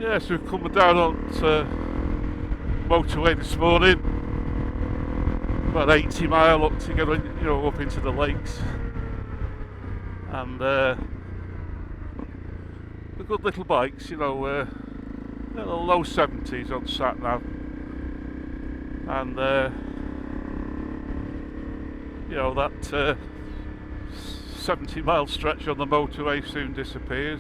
Yeah, so we're coming down on motorway this morning, about 80 mile up to get up into the lakes, and they're good little bikes, little low 70s on sat nav, and that 70-mile stretch on the motorway soon disappears.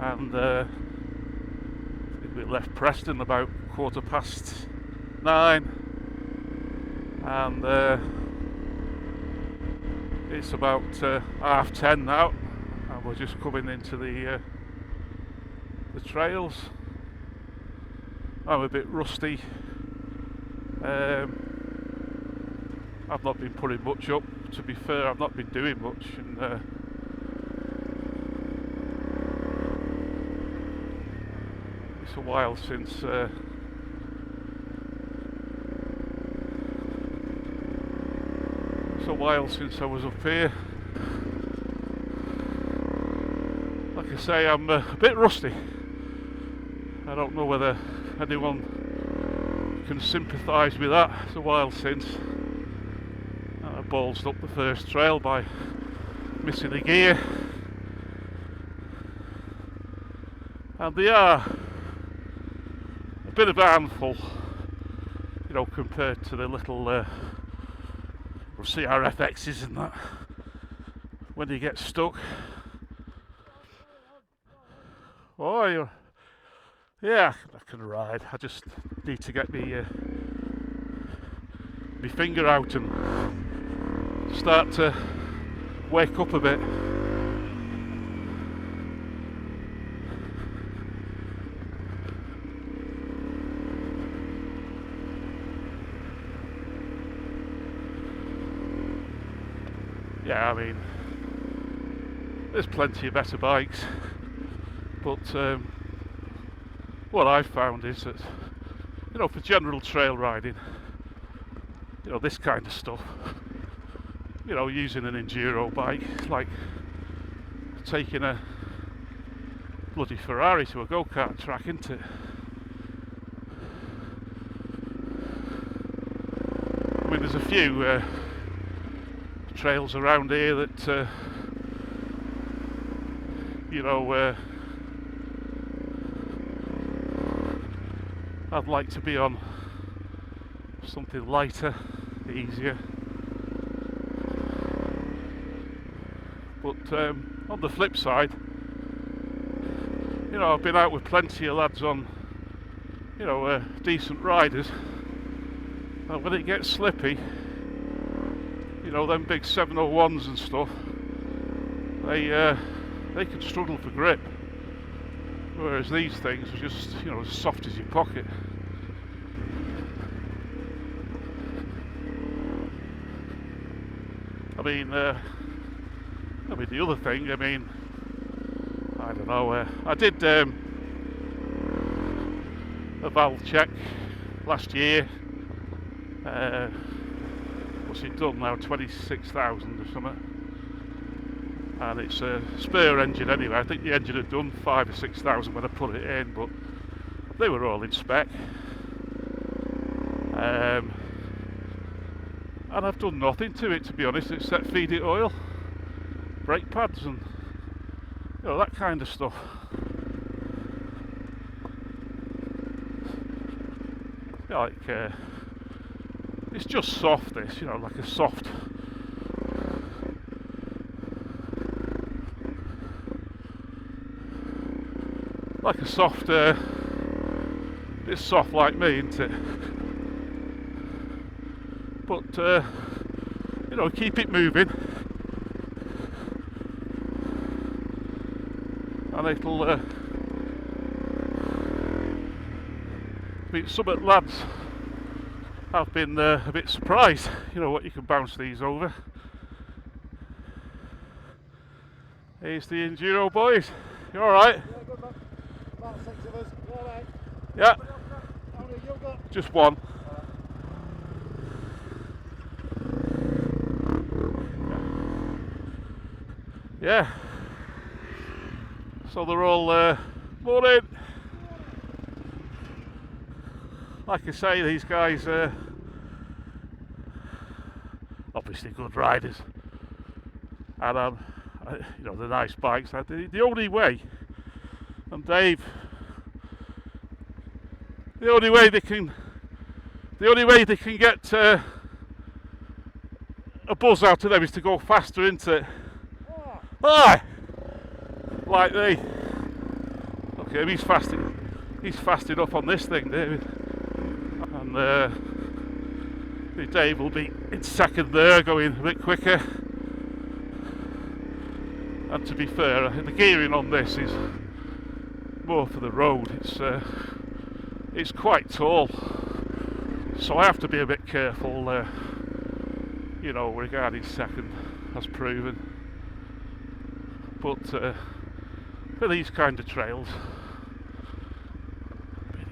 And we left Preston about 9:15, and it's about 10:30 now, and we're just coming into the trails. I'm a bit rusty. I've not been putting much up, to be fair. I've not been doing much, and it's a while since I was up here. Like I say, I'm a bit rusty. I don't know whether anyone can sympathise with that. It's a while since. I ballsed up the first trail by missing a gear, and they are a bit of a handful, compared to the little CRFXs and that, when you get stuck. Oh, yeah, I can ride. I just need to get my finger out and start to wake up a bit. Yeah, I mean, there's plenty of better bikes, but what I've found is that, for general trail riding, this kind of stuff, using an enduro bike, it's like taking a bloody Ferrari to a go-kart track, isn't it? I mean, there's a few trails around here that I'd like to be on something lighter, easier, but on the flip side, I've been out with plenty of lads on decent riders, and when it gets slippy, them big 701s and stuff, they can struggle for grip, whereas these things are just as soft as your pocket. I mean the other thing, I don't know, I did a valve check last year. What's it done now? 26,000 or something, and it's a spare engine anyway. I think the engine had done 5,000 or 6,000 when I put it in, but they were all in spec. And I've done nothing to it, to be honest, except feed it oil, brake pads, and that kind of stuff. It's just soft, this, like a soft, it's soft like me, isn't it? But keep it moving, and it'll some of the lads have been a bit surprised, what you can bounce these over. Here's the enduro boys. You alright? Yeah, good man. About 6 of us. You alright? Yeah. How many you got? Just one. Yeah. So they're all morning. Like I say, these guys obviously good riders, and you know, they're nice bikes. The only way, and Dave, the only way they can get a buzz out of them is to go faster into it. Aye, like they. Okay, he's fast enough on this thing, David, and Dave will be in second there, going a bit quicker. And to be fair, the gearing on this is more for the road. It's quite tall, so I have to be a bit careful, you know, regarding second, as proven. But for these kind of trails,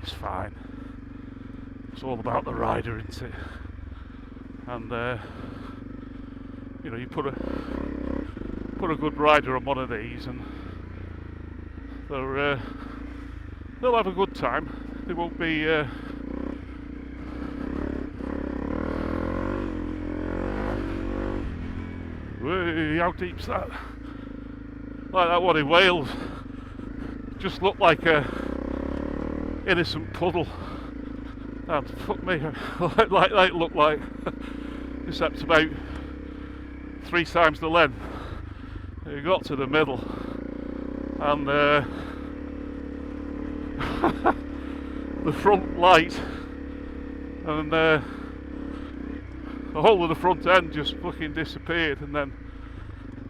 it's fine. It's all about the rider, isn't it? And you know, you put a good rider on one of these, and they'll have a good time. They won't be Whey, how deep's that? Like that one in Wales, just looked like a innocent puddle, and fuck me, like it looked like, except about 3 times the length. You got to the middle, and the front light and the whole of the front end just fucking disappeared, and then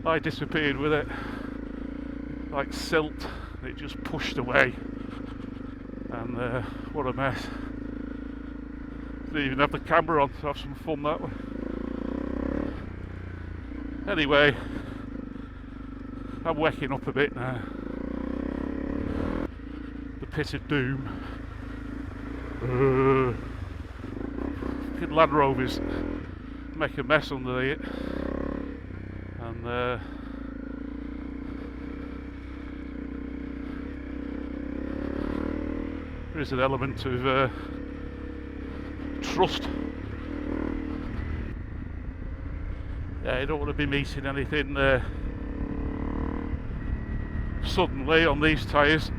I disappeared with it like silt. It just pushed away, and what a mess. Didn't even have the camera on to have some fun that way. Anyway, I'm waking up a bit now. The pit of doom. Land Rovers make a mess under it, and there is an element of trust. Yeah, you don't want to be meeting anything suddenly on these tyres.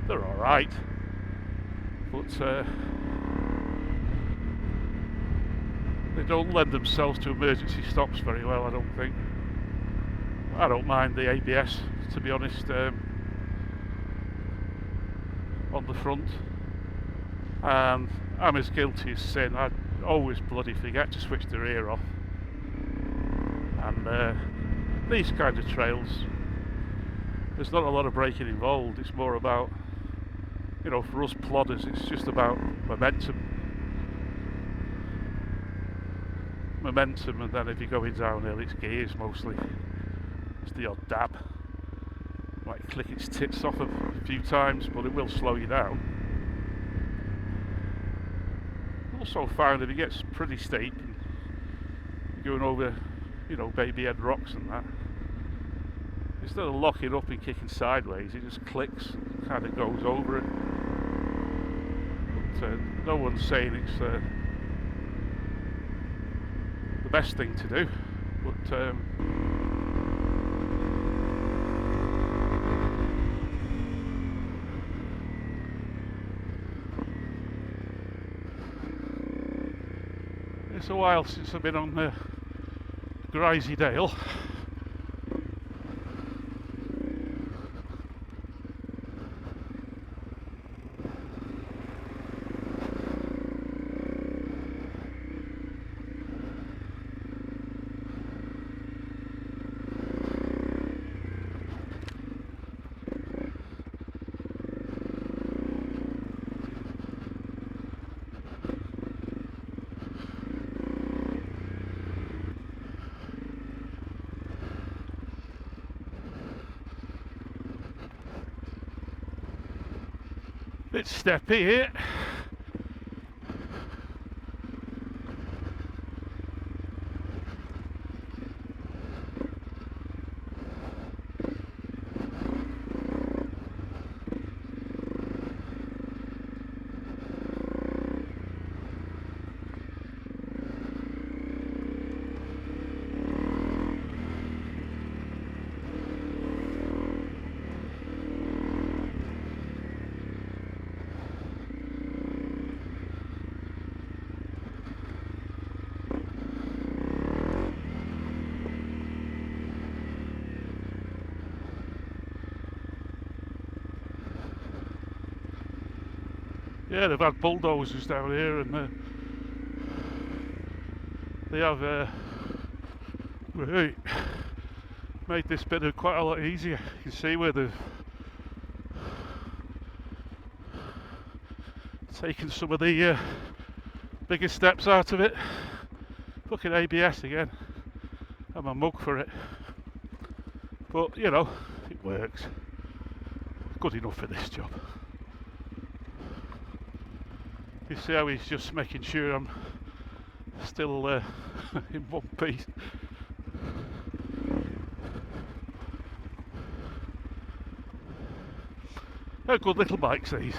They're alright, but they don't lend themselves to emergency stops very well, I don't think. I don't mind the ABS, to be honest, on the front, and I'm as guilty as sin. I always bloody forget to switch the rear off, and these kind of trails, there's not a lot of braking involved. It's more about, you know, for us plodders, it's just about momentum, and then if you're going downhill, it's gears mostly. It's the odd dab, might click its tits off a few times, but it will slow you down. Also found if it gets pretty steep, and you're going over, you know, baby head rocks and that, instead of locking up and kicking sideways, it just clicks and kind of goes over it. But no one's saying it's the best thing to do, but it's a while since I've been on the Grisey Dale. Bit steppy here. Yeah, they've had bulldozers down here, and they have right, made this bit quite a lot easier. You can see where they've taken some of the bigger steps out of it. Fucking ABS again. I'm a mug for it. But, you know, it works. Good enough for this job. You see how he's just making sure I'm still in one piece. They're good little bikes, these.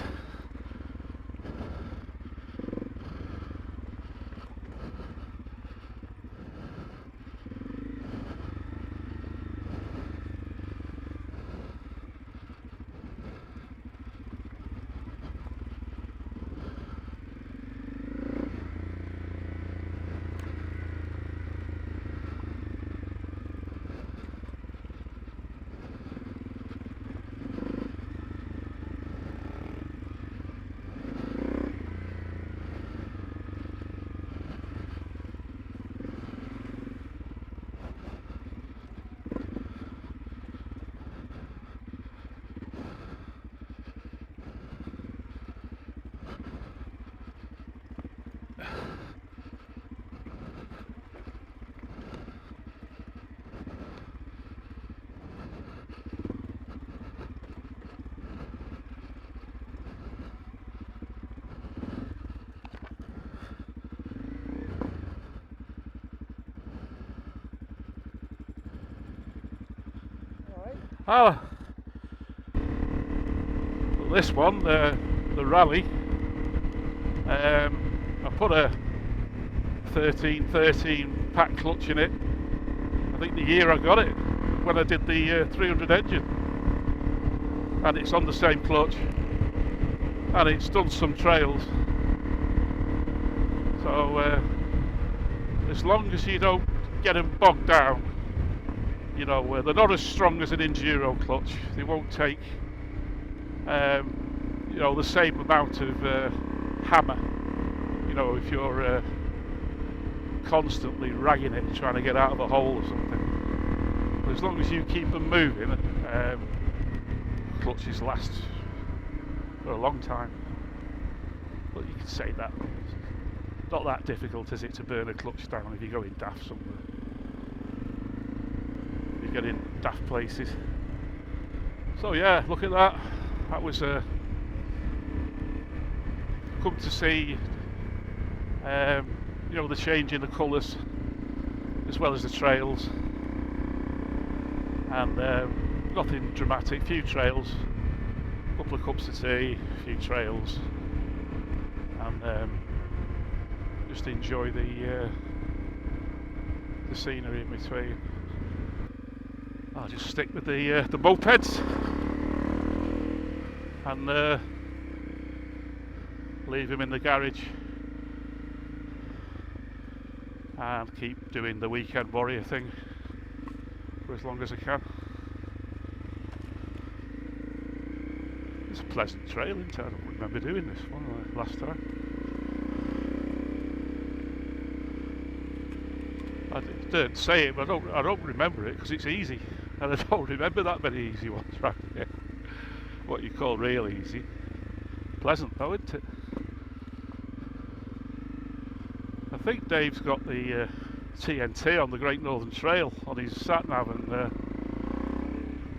Oh, this one, the rally, I put a 13 pack clutch in it. I think the year I got it, when I did the 300 engine, and it's on the same clutch, and it's done some trails. So as long as you don't get them bogged down, you know, they're not as strong as an enduro clutch. They won't take, you know, the same amount of hammer. You know, if you're constantly ragging it, trying to get out of a hole or something. But as long as you keep them moving, clutches last for a long time. But you can say that. It's not that difficult, is it, to burn a clutch down if you're going daft somewhere. Get in daft places. So yeah, look at that. That was come to see, you know, the change in the colours as well as the trails, and nothing dramatic. Few trails, a couple of cups of tea, a few trails, and just enjoy the scenery in between. I'll just stick with the mopeds and leave them in the garage and keep doing the weekend warrior thing for as long as I can. It's a pleasant trail, isn't it? I don't remember doing this one last time. I didn't say it, but I don't remember it because it's easy, and I don't remember that many easy ones right here. What you call real easy. Pleasant though, isn't it? I think Dave's got the TNT on the Great Northern Trail on his sat nav, and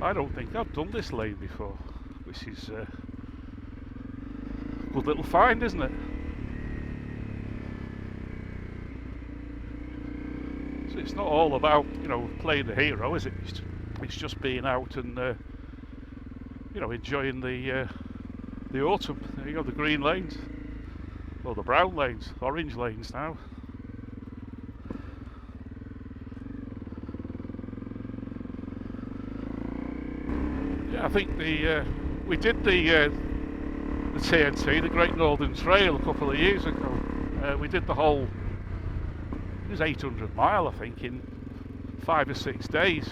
I don't think I've done this lane before, which is a good little find, isn't it? So it's not all about, you know, playing the hero, is it? It's just being out and you know, enjoying the autumn. There you go, the green lanes, or the brown lanes, orange lanes now. Yeah, I think we did the TNT, the Great Northern Trail, a couple of years ago. We did the whole, it was 800 mile, I think, in 5 or 6 days,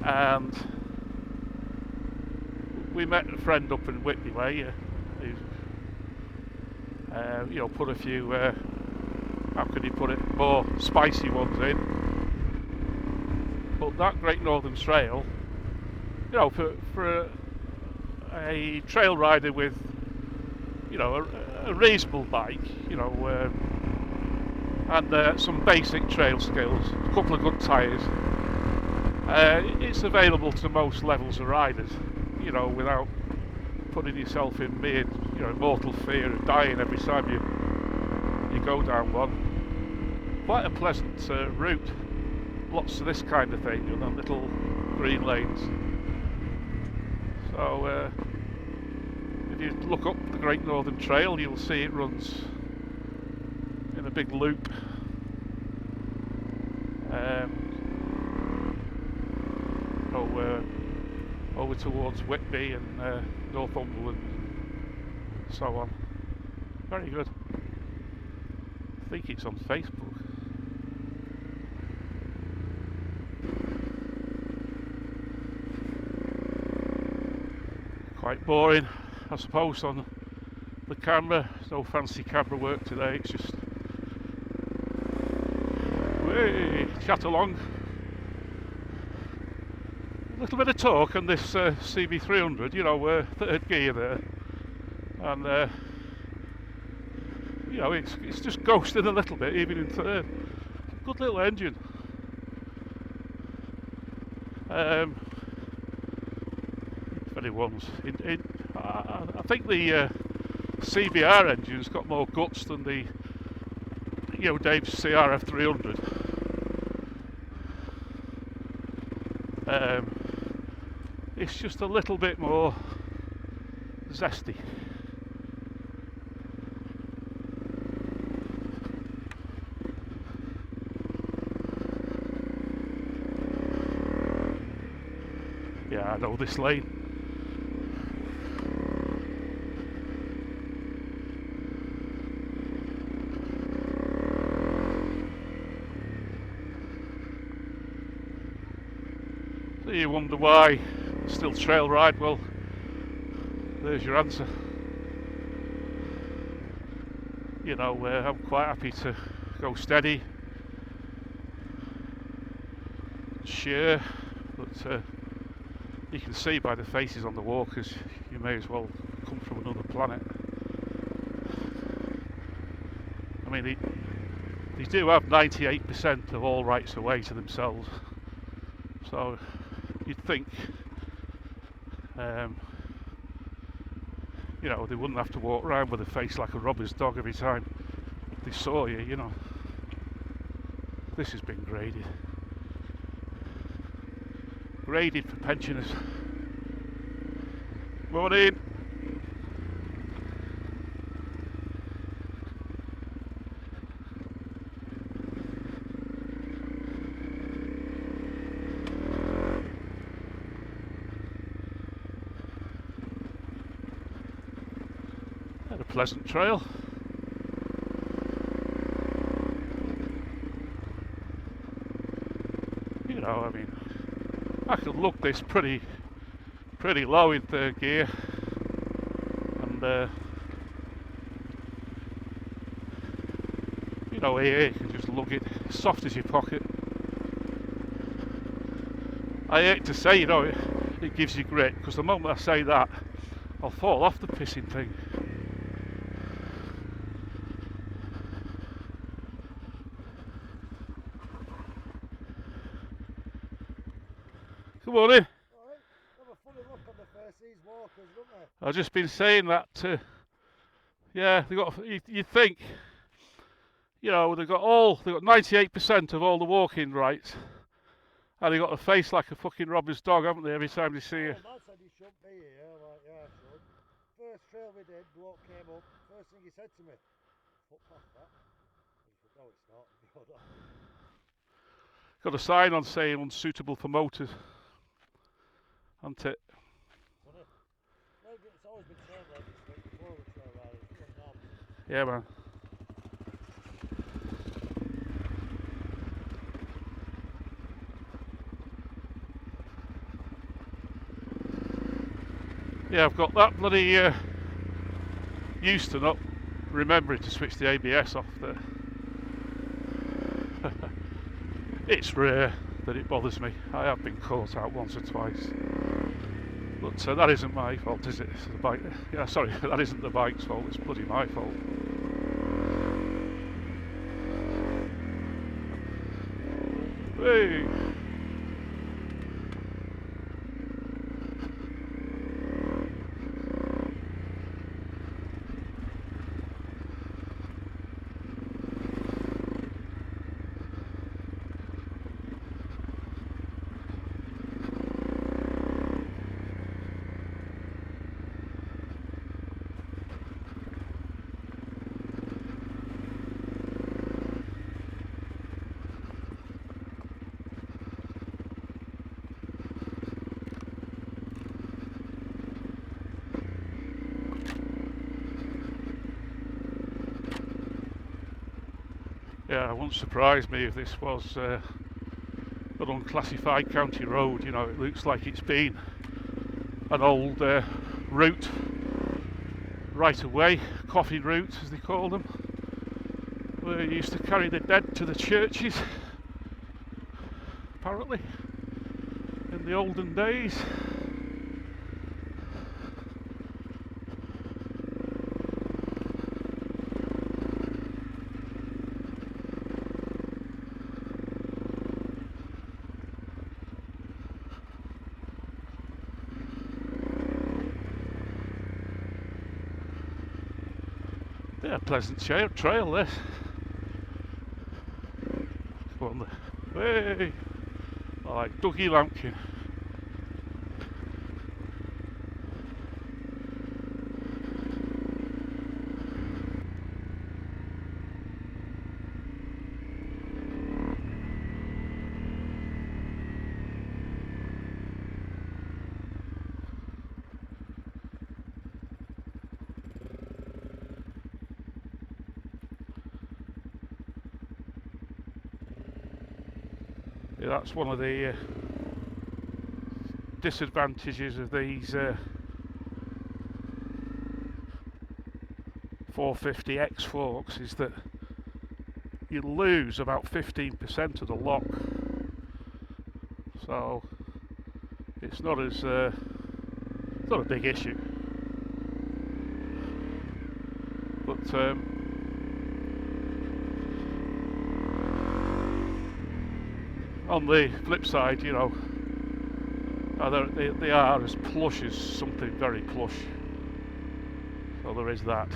and we met a friend up in Whitney Way, who You know, put a few, how could you put it, more spicy ones in. But that Great Northern Trail, you know, for a trail rider with, you know, a reasonable bike, you know, and some basic trail skills, a couple of good tyres, it's available to most levels of riders, you know, without putting yourself in you know, mortal fear of dying every time you go down one. Quite a pleasant route. Lots of this kind of thing, and little green lanes. So if you look up the Great Northern Trail, you'll see it runs in a big loop. Over towards Whitby and Northumberland, so on. Very good. I think it's on Facebook. Quite boring, I suppose, on the camera. No fancy camera work today. It's just chat along. A little bit of talk on this CB300, you know, third gear there, and you know, it's just ghosting a little bit, even in third. Good little engine. If anyone's I think the CBR engine's got more guts than the, you know, Dave's crf300. It's just a little bit more zesty. Yeah, I know this lane. So you wonder why still trail ride? Well, there's your answer. You know, I'm quite happy to go steady, sheer, but you can see by the faces on the walkers, you may as well come from another planet. I mean, they do have 98% of all rights of way to themselves, so you'd think, you know, they wouldn't have to walk around with a face like a robber's dog every time they saw you, you know. This has been graded. Graded for pensioners. Morning. Had a pleasant trail. You know, I mean, I could look this pretty low in third gear, and you know, here you can just lug it soft as your pocket. I hate to say, you know, it gives you grip, because the moment I say that, I'll fall off the pissing thing. Good morning. Have a funny look on the face of these walkers, don't they? I've just been saying that. Yeah, they got. You'd think, you know, they've got 98% of all the walking rights, and they got a face like a fucking robber's dog, haven't they? Every time they see you. Man said you shouldn't be here. Like, yeah, I should. First trail we did, bloke came up. First thing he said to me, footpath that. He said, no, it's not. Got a sign on saying unsuitable for motors, hasn't it? It's always been trail riders before the trail riders. Yeah, man. Yeah, I've got that bloody Euston up remembering to switch the ABS off there. It's rare that it bothers me. I have been caught out once or twice, but that isn't my fault, is it? It's the bike. Yeah, sorry, that isn't the bike's fault. It's bloody my fault. Hey. Yeah, it wouldn't surprise me if this was an unclassified county road. You know, it looks like it's been an old route, right away, coffin route as they call them, where you used to carry the dead to the churches, apparently, in the olden days. Yeah, pleasant trail this. Go on there. Hey! I like Dougie Lampkin. Yeah, that's one of the disadvantages of these 450X forks, is that you lose about 15% of the lock, so it's not as it's not a big issue. But on the flip side, you know, they are as plush as something very plush. So there is that.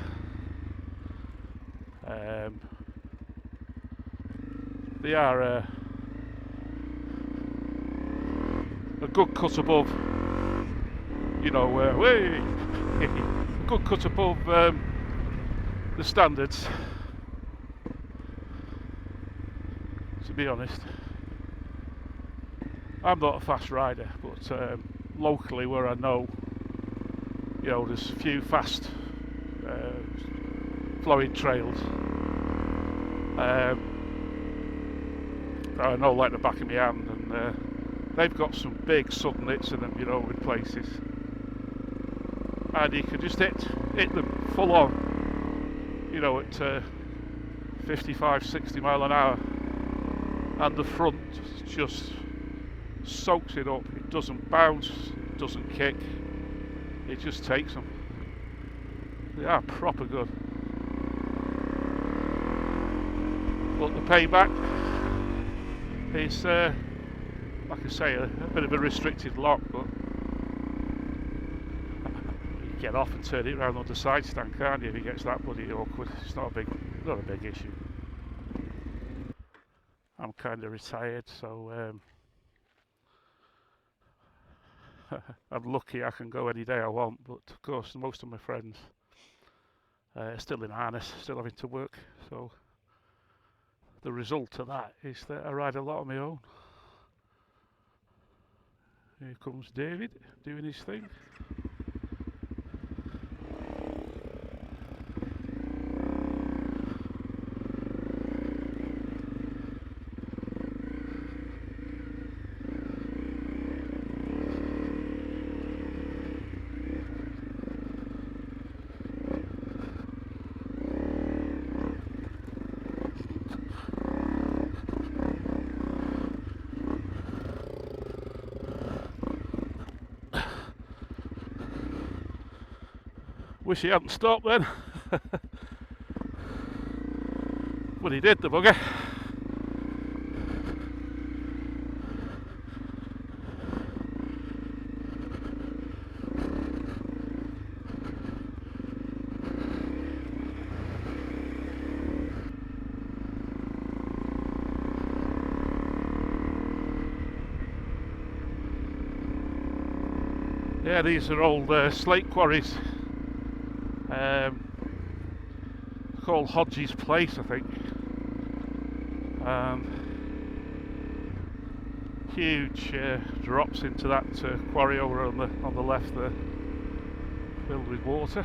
They are a good cut above, you know, a good cut above the standards, to be honest. I'm not a fast rider, but locally where I know, you know, there's a few fast flowing trails. I know like the back of my hand, and they've got some big sudden hits in them, you know, in places, and you can just hit them full on, you know, at 55, 60 mile an hour, and the front just soaks it up. It doesn't bounce, it doesn't kick, it just takes them. They are proper good. But the payback is, like I say, a bit of a restricted lock, but you get off and turn it around on the side stand, can't you, if it gets that bloody awkward. It's not a big issue. I'm kind of retired, so I'm lucky I can go any day I want, but of course most of my friends are still in harness, still having to work, so the result of that is that I ride a lot on my own. Here comes David doing his thing. Wish he hadn't stopped then. But he did, the bugger. Yeah, these are old slate quarries. Called Hodges Place, I think. Huge drops into that quarry over on the left there, filled with water.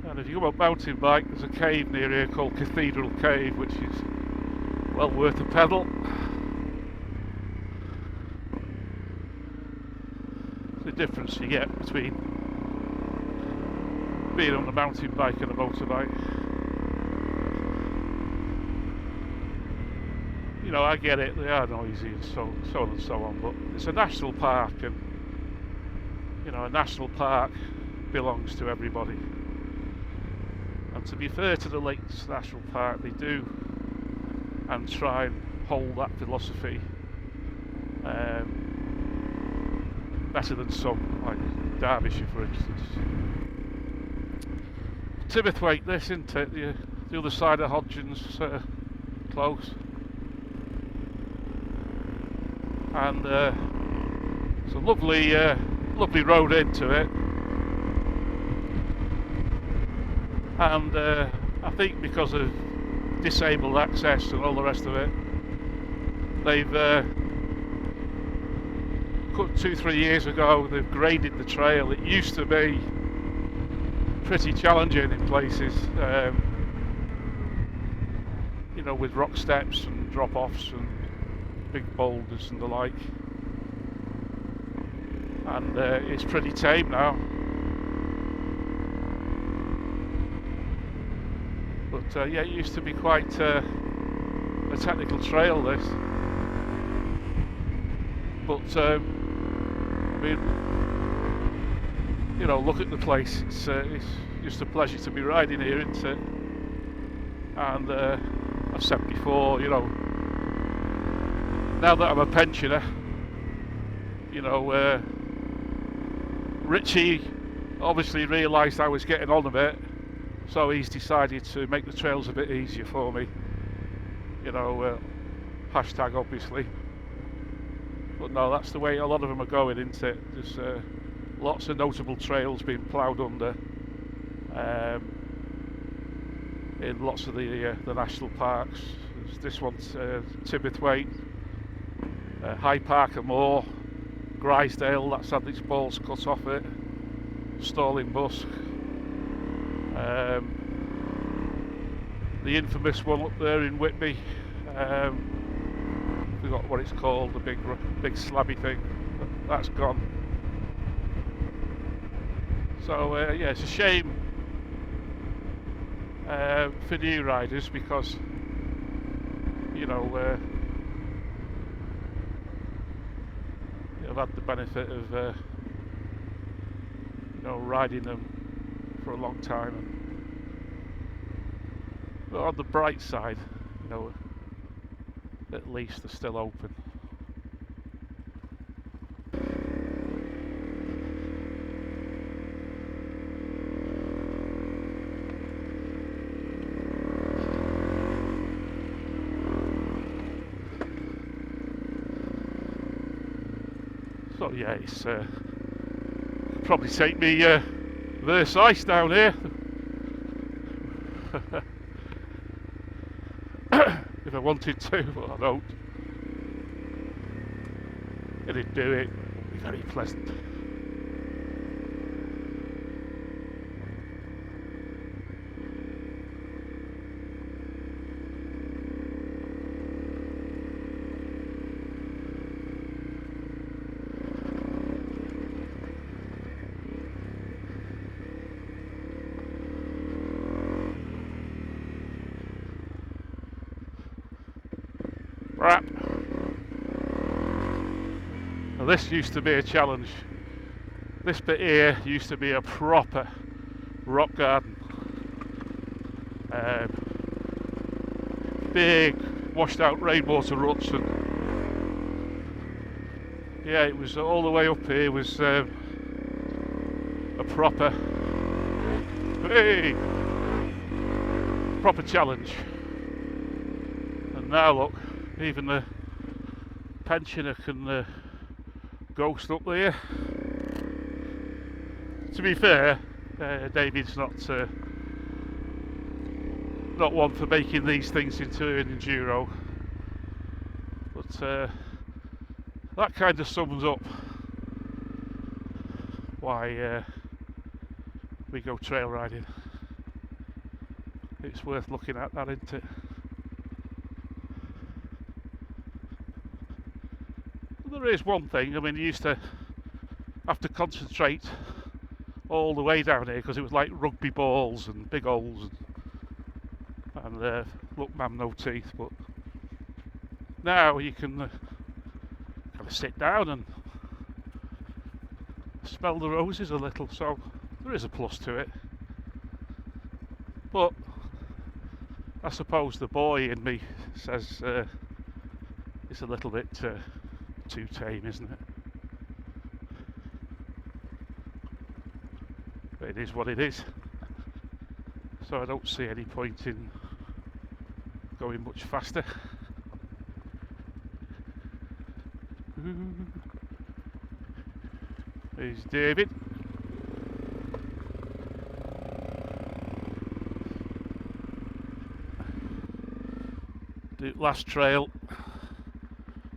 And if you go up mountain bike, there's a cave near here called Cathedral Cave, which is well worth a pedal. The difference you get between being on a mountain bike and a motorbike. You know, I get it, they are noisy and so on and so on, but it's a national park, and you know, a national park belongs to everybody. And to be fair to the Lakes National Park, they do and try and hold that philosophy better than some, like Derbyshire for instance. Tibberthwaite, this, isn't it? The other side of Hodgins close. And it's a lovely road into it. And I think because of disabled access and all the rest of it, they've 2-3 years ago they've graded the trail. It used to be pretty challenging in places, you know, with rock steps and drop-offs and big boulders and the like, and it's pretty tame now. But yeah, it used to be quite a technical trail, this. But I mean, you know, look at the place. It's just a pleasure to be riding here, isn't it? And I've said before, you know, now that I'm a pensioner, you know, Richie obviously realised I was getting on a bit, so he's decided to make the trails a bit easier for me. You know, hashtag obviously. But no, that's the way a lot of them are going, isn't it? There's lots of notable trails being ploughed under in lots of the national parks. There's this one's Tibberthwaite, High Parker Moor, Grisdale, that's had its balls cut off it, Stalling Busk, the infamous one up there in Whitby, I forgot what it's called, the big slabby thing, that's gone. So yeah, it's a shame for new riders, because you know, I've had the benefit of you know, riding them for a long time, but on the bright side, you know, at least they're still open. So yeah, it's probably take me Versailles down here if I wanted to, but I don't. It'd do it. It'd be very pleasant. Right. Now this used to be a challenge. This bit here used to be a proper rock garden. Big washed out rainwater ruts, and yeah, it was all the way up here was a proper challenge. And now look, even the pensioner can ghost up there. To be fair, David's not one for making these things into an enduro, but that kind of sums up why we go trail riding. It's worth looking at that, isn't it? There is one thing, I mean, you used to have to concentrate all the way down here because it was like rugby balls and big holes and look, man, no teeth. But now you can kind of sit down and smell the roses a little, so there is a plus to it. But I suppose the boy in me says it's a little bit too tame, isn't it? But it is what it is. So I don't see any point in going much faster. There's David. Do last trail,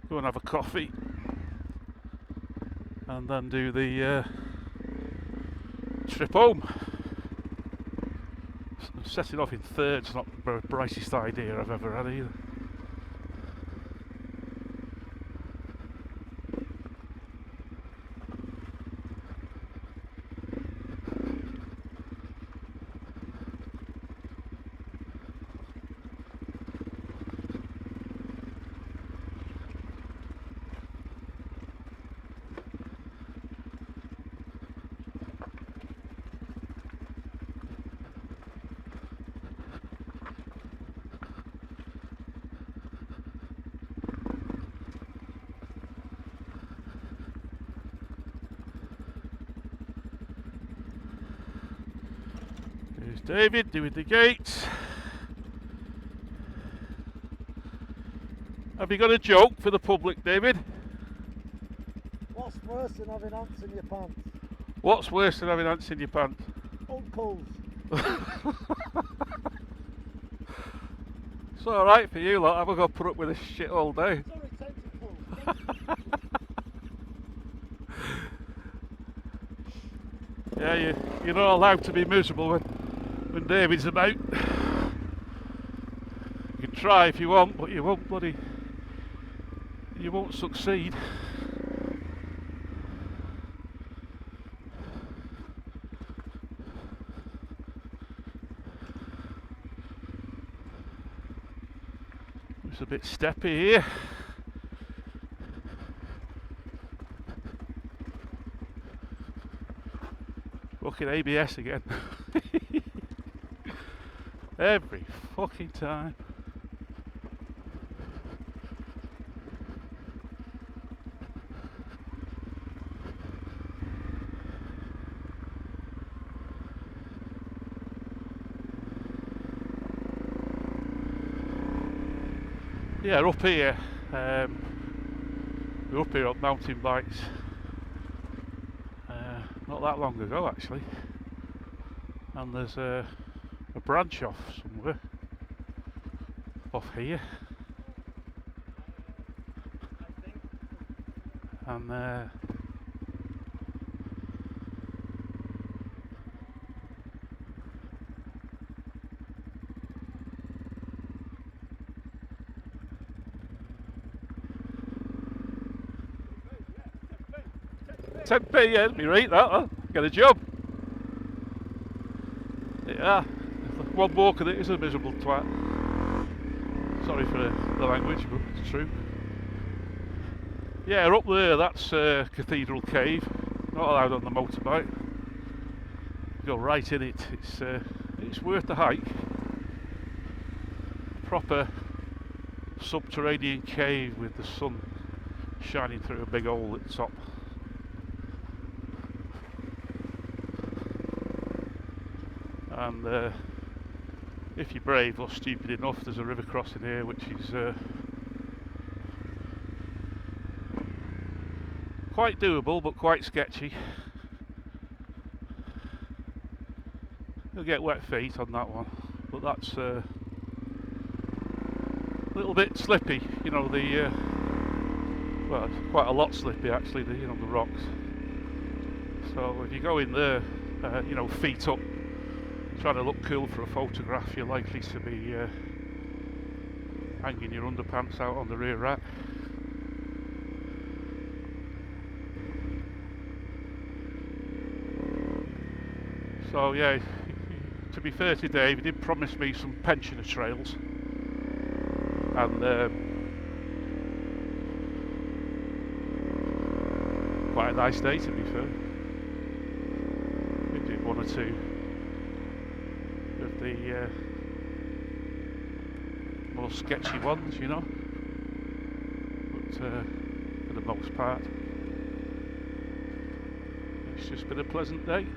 go and have a coffee, and then do the trip home. Setting off in third's not the brightest idea I've ever had either. There's David doing the gates. Have you got a joke for the public, David? What's worse than having ants in your pants? What's worse than having ants in your pants? Uncles. It's alright for you lot, I've got to put up with this shit all day. Sorry, tentacles. Yeah, you're not allowed to be miserable when David's about. You can try if you want, but you won't succeed. It's a bit steppy here. Fucking ABS again. Every fucking time. Yeah, up here, we were up here on mountain bikes not that long ago actually, and there's a branch off somewhere off here, and £10p, yeah, it'd be right that, huh? Get a job. Yeah, one walk of it is a miserable twat. Sorry for the language, but it's true. Yeah, up there, that's Cathedral Cave. Not allowed on the motorbike. Go right in it. It's worth the hike. Proper subterranean cave with the sun shining through a big hole at the top. And if you're brave or stupid enough, there's a river crossing here which is quite doable but quite sketchy. You'll get wet feet on that one, but that's a little bit slippy, you know, well, it's quite a lot slippy actually, the rocks. So if you go in there, feet up, trying to look cool for a photograph, you're likely to be hanging your underpants out on the rear rack. So yeah, to be fair to Dave, he did promise me some pensioner trails, and quite a nice day to be fair. We did one or two of the more sketchy ones, you know, but for the most part it's just been a pleasant day.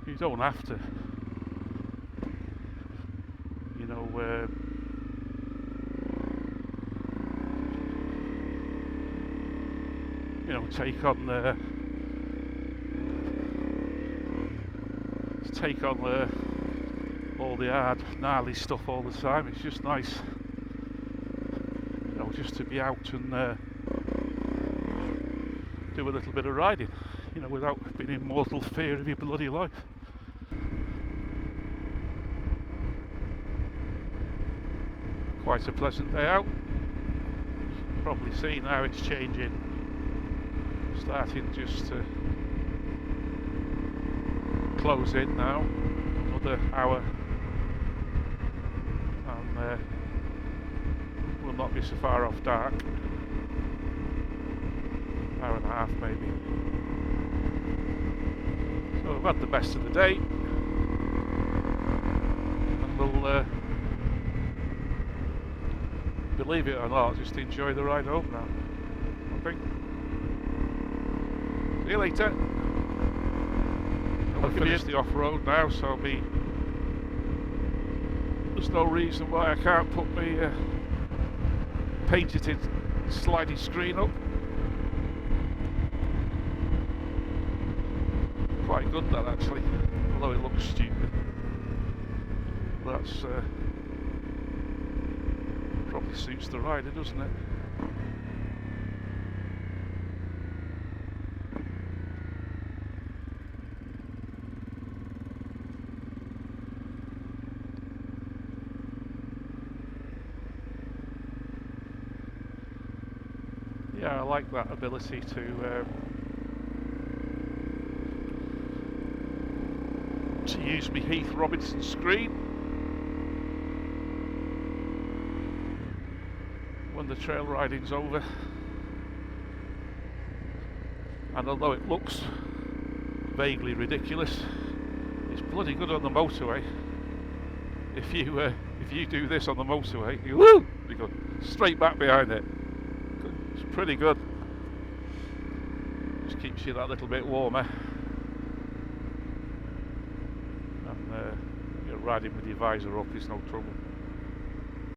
You don't have to, take on all the hard, gnarly stuff all the time. It's just nice, just to be out and do a little bit of riding, without being in mortal fear of your bloody life. Quite a pleasant day out. You've probably seen how it's changing. Starting just to close in now. Another hour, and we'll not be so far off dark. Hour and a half maybe. So we've had the best of the day, and we'll believe it or not, just enjoy the ride home now, I think. See you later. I'll finish the off-road now, so there's no reason why I can't put my painted sliding screen up. Quite good that actually, although it looks stupid. That's probably suits the rider, doesn't it? Yeah, I like that ability to use my Heath Robinson screen when the trail riding's over. And although it looks vaguely ridiculous, it's bloody good on the motorway. If you do this on the motorway, you go straight back behind it. It's pretty good. Just keeps you that little bit warmer. And you're riding with your visor up is no trouble.